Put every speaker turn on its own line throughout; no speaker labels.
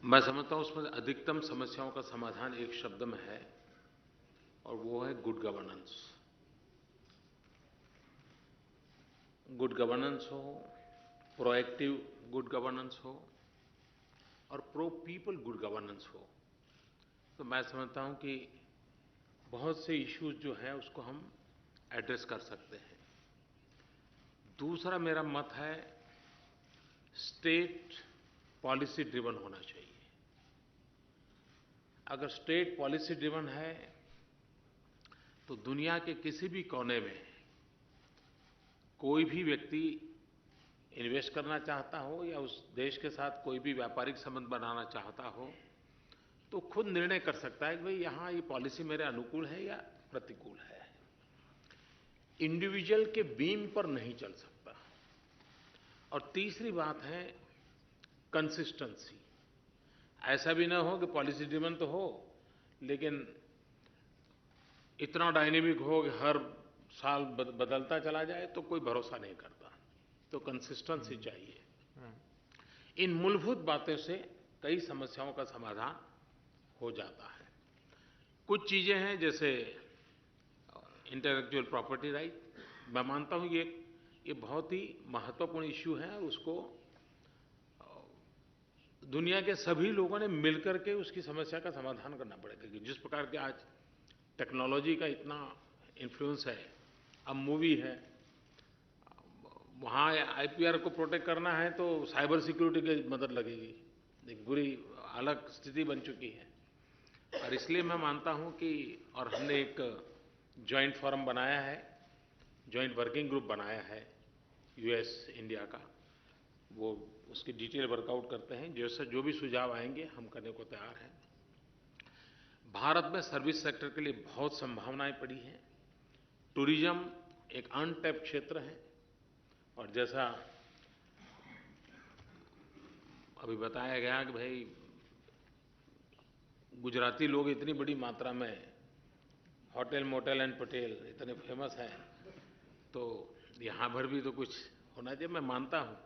मैं समझता हूँ उसमें अधिकतम समस्याओं का समाधान एक शब्द में है और वो है गुड गवर्नेंस। गुड गवर्नेंस हो, प्रोएक्टिव गुड गवर्नेंस हो और प्रो पीपल गुड गवर्नेंस हो, तो मैं समझता हूँ कि बहुत से इश्यूज जो हैं उसको हम एड्रेस कर सकते हैं। दूसरा मेरा मत है स्टेट पॉलिसी ड्रिवन होना चाहिए। अगर स्टेट पॉलिसी ड्रिवन है तो दुनिया के किसी भी कोने में कोई भी व्यक्ति इन्वेस्ट करना चाहता हो या उस देश के साथ कोई भी व्यापारिक संबंध बनाना चाहता हो तो खुद निर्णय कर सकता है कि भाई यहाँ ये पॉलिसी मेरे अनुकूल है या प्रतिकूल है। इंडिविजुअल के बीम पर नहीं चल सकता। और तीसरी बात है कंसिस्टेंसी। ऐसा भी ना हो कि पॉलिसी ड्रिवन तो हो लेकिन इतना डायनेमिक हो कि हर साल बदलता चला जाए तो कोई भरोसा नहीं करता। तो कंसिस्टेंसी चाहिए। इन मूलभूत बातों से कई समस्याओं का समाधान हो जाता है। कुछ चीजें हैं जैसे इंटेलेक्चुअल प्रॉपर्टी राइट, मैं मानता हूं ये बहुत ही महत्वपूर्ण इश्यू है और उसको दुनिया के सभी लोगों ने मिलकर के उसकी समस्या का समाधान करना पड़ेगा। कि जिस प्रकार के आज टेक्नोलॉजी का इतना इन्फ्लुएंस है, अब मूवी है, वहाँ आईपीआर को प्रोटेक्ट करना है तो साइबर सिक्योरिटी की मदद लगेगी। एक बुरी अलग स्थिति बन चुकी है और इसलिए मैं मानता हूँ कि और हमने एक जॉइंट फोरम बनाया है, जॉइंट वर्किंग ग्रुप बनाया है यूएस इंडिया का। वो उसकी डिटेल वर्कआउट करते हैं। जैसे जो भी सुझाव आएंगे हम करने को तैयार हैं। भारत में सर्विस सेक्टर के लिए बहुत संभावनाएं पड़ी हैं। टूरिज्म एक अनटैप्ड क्षेत्र है और जैसा अभी बताया गया कि भाई गुजराती लोग इतनी बड़ी मात्रा में होटल मोटेल एंड पटेल इतने फेमस हैं तो यहाँ पर भी तो कुछ होना चाहिए। मैं मानता हूँ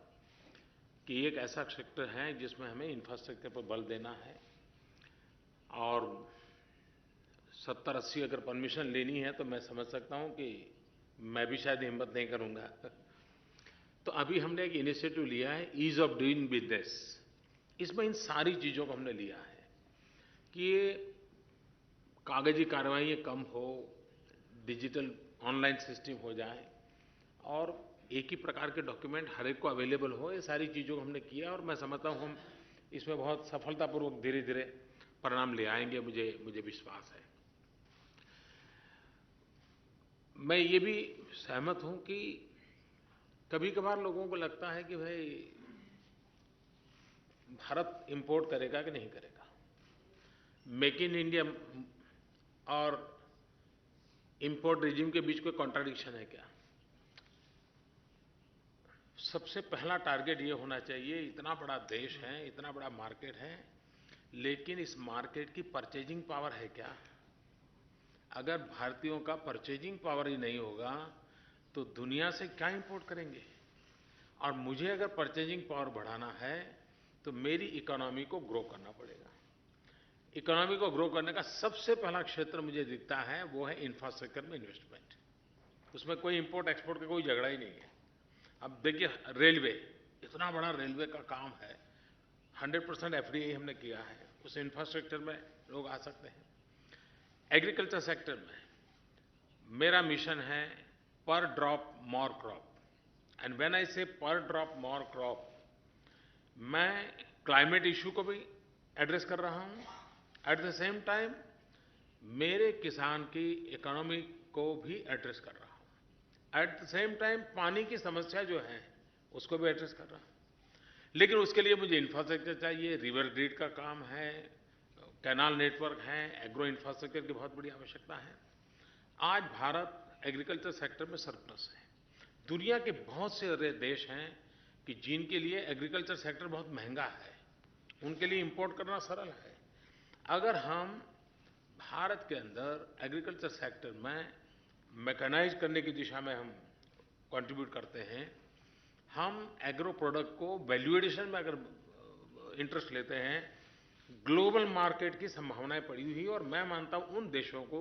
कि एक ऐसा सेक्टर है जिसमें हमें इंफ्रास्ट्रक्चर पर बल देना है और 70-80 अगर परमिशन लेनी है तो मैं समझ सकता हूँ कि मैं भी शायद हिम्मत नहीं करूँगा। तो अभी हमने एक इनिशिएटिव लिया है ईज ऑफ डूइंग बिजनेस। इसमें इन सारी चीज़ों को हमने लिया है कि ये कागजी कार्रवाई कम हो, डिजिटल ऑनलाइन सिस्टम हो जाए और एक ही प्रकार के डॉक्यूमेंट हर एक को अवेलेबल हो। ये सारी चीज़ों को हमने किया और मैं समझता हूँ हम इसमें बहुत सफलतापूर्वक धीरे धीरे परिणाम ले आएंगे, मुझे विश्वास है। मैं ये भी सहमत हूँ कि कभी-कभार लोगों को लगता है कि भाई भारत इंपोर्ट करेगा कि नहीं करेगा। मेक इन इंडिया और इंपोर्ट रेजिम के बीच कोई कॉन्ट्राडिक्शन है क्या? सबसे पहला टारगेट ये होना चाहिए, इतना बड़ा देश है, इतना बड़ा मार्केट है, लेकिन इस मार्केट की परचेजिंग पावर है क्या? अगर भारतीयों का परचेजिंग पावर ही नहीं होगा तो दुनिया से क्या इंपोर्ट करेंगे? और मुझे अगर परचेजिंग पावर बढ़ाना है तो मेरी इकोनॉमी को ग्रो करना पड़ेगा। इकोनॉमी को ग्रो करने का सबसे पहला क्षेत्र मुझे दिखता है वो है इंफ्रास्ट्रक्चर में इन्वेस्टमेंट। उसमें कोई इंपोर्ट एक्सपोर्ट का कोई झगड़ा ही नहीं है। अब देखिए रेलवे, इतना बड़ा रेलवे का काम है, 100% एफडीआई हमने किया है, उस इंफ्रास्ट्रक्चर में लोग आ सकते हैं। एग्रीकल्चर सेक्टर में मेरा मिशन है पर drop more crop, and when I से पर ड्रॉप मोर क्रॉप, मैं क्लाइमेट इशू को भी एड्रेस कर रहा हूँ, एट द सेम टाइम मेरे किसान की इकोनॉमी को भी एड्रेस कर रहा हूँ, एट द सेम टाइम पानी की समस्या जो है उसको भी एड्रेस कर रहा हूँ। लेकिन उसके लिए मुझे इंफ्रास्ट्रक्चर चाहिए, रिवर ग्रिड का काम है, कैनाल नेटवर्क है, एग्रो इंफ्रास्ट्रक्चर की बहुत बड़ी आवश्यकता है। आज भारत एग्रीकल्चर सेक्टर में सरप्लस है। दुनिया के बहुत से देश हैं कि जिनके लिए एग्रीकल्चर सेक्टर बहुत महंगा है, उनके लिए इंपोर्ट करना सरल है। अगर हम भारत के अंदर एग्रीकल्चर सेक्टर में मैकेनाइज करने की दिशा में हम कंट्रीब्यूट करते हैं, हम एग्रो प्रोडक्ट को वैल्यू एडिशन में अगर इंटरेस्ट लेते हैं ग्लोबल मार्केट की संभावनाएं पड़ी हुई हैं और मैं मानता हूं उन देशों को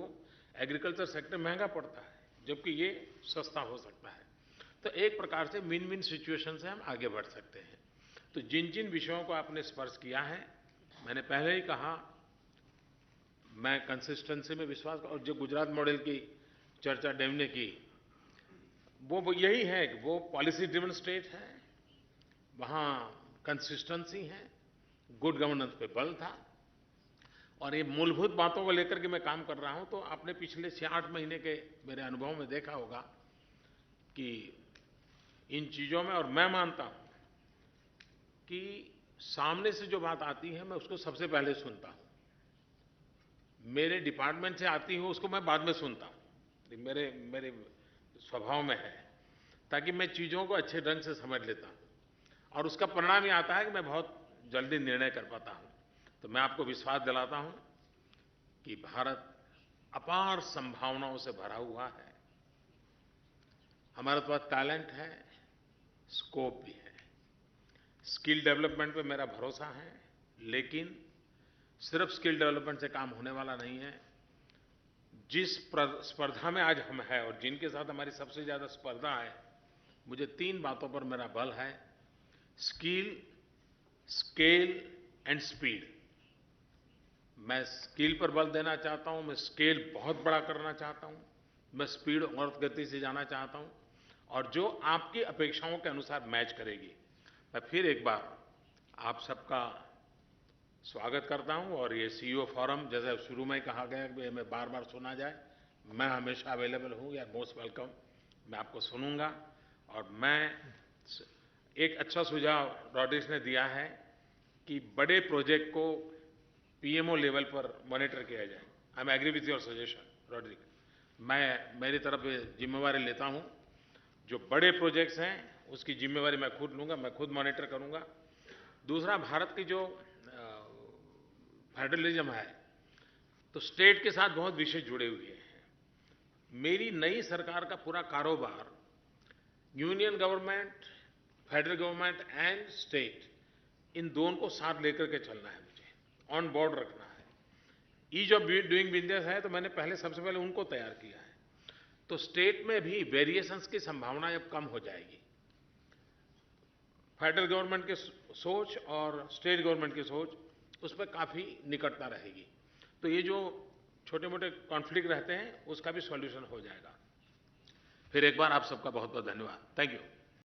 एग्रीकल्चर सेक्टर महंगा पड़ता है, जबकि ये सस्ता हो सकता है। तो एक प्रकार से विन विन सिचुएशन से हम आगे बढ़ सकते हैं। तो जिन जिन विषयों को आपने स्पर्श किया है, मैंने पहले ही कहा, मैं कंसिस्टेंसी में विश्वास, और जो गुजरात मॉडल की चर्चा डेव ने की, वो यही है कि वो पॉलिसी ड्रिवन स्टेट है, वहाँ कंसिस्टेंसी है, गुड गवर्नेंस पे बल था, और ये मूलभूत बातों को लेकर के मैं काम कर रहा हूं। तो आपने पिछले 6-8 महीने के मेरे अनुभव में देखा होगा कि इन चीजों में, और मैं मानता हूं कि सामने से जो बात आती है मैं उसको सबसे पहले सुनता हूं, मेरे डिपार्टमेंट से आती हो उसको मैं बाद में सुनता हूं, मेरे मेरे स्वभाव में है, ताकि मैं चीजों को अच्छे ढंग से समझ लेता हूं, और उसका परिणाम ये आता है कि मैं बहुत जल्दी निर्णय कर पाता हूं। तो मैं आपको विश्वास दिलाता हूं कि भारत अपार संभावनाओं से भरा हुआ है, हमारे पास टैलेंट है, स्कोप भी है, स्किल डेवलपमेंट पे मेरा भरोसा है, लेकिन सिर्फ स्किल डेवलपमेंट से काम होने वाला नहीं है। जिस स्पर्धा में आज हम हैं और जिनके साथ हमारी सबसे ज्यादा स्पर्धा है, मुझे 3 बातों पर मेरा बल है: स्किल, स्केल एंड स्पीड। मैं स्किल पर बल देना चाहता हूं, मैं स्केल बहुत बड़ा करना चाहता हूं, मैं स्पीड और गति से जाना चाहता हूं, और जो आपकी अपेक्षाओं के अनुसार मैच करेगी। मैं फिर एक बार आप सबका स्वागत करता हूं, और ये सीईओ फोरम, जैसे शुरू में कहा गया कि मैं बार-बार सुना जाए, मैं हमेशा अवेलेबल हूं, या मोस्ट वेलकम, मैं आपको सुनूंगा। और मैं एक अच्छा सुझाव रॉड्रिक्स ने दिया है कि बड़े प्रोजेक्ट को पीएमओ लेवल पर मॉनिटर किया जाए। I am agree with your suggestion Rodrigues, मैं मेरी तरफ जिम्मेवारी लेता हूं, जो बड़े प्रोजेक्ट्स हैं उसकी जिम्मेवारी मैं खुद लूंगा, मैं खुद मॉनिटर करूंगा। दूसरा, भारत की जो फेडरलिज्म है, तो स्टेट के साथ बहुत विषय जुड़े हुए हैं। मेरी नई सरकार का पूरा कारोबार union government, federal government and state, इन दोनों को साथ लेकर के चलना है, मुझे ऑन बोर्ड रखना है। ईज ऑफ डूइंग बिजनेस है, तो मैंने सबसे पहले उनको तैयार किया है। तो स्टेट में भी वेरिएशंस की संभावना अब कम हो जाएगी। फेडरल गवर्नमेंट की सोच और स्टेट गवर्नमेंट की सोच, उस पर काफी निकटता रहेगी। तो ये जो छोटे मोटे कॉन्फ्लिक्ट रहते हैं, उसका भी सॉल्यूशन हो जाएगा। फिर एक बार आप सबका बहुत बहुत धन्यवाद। Thank you.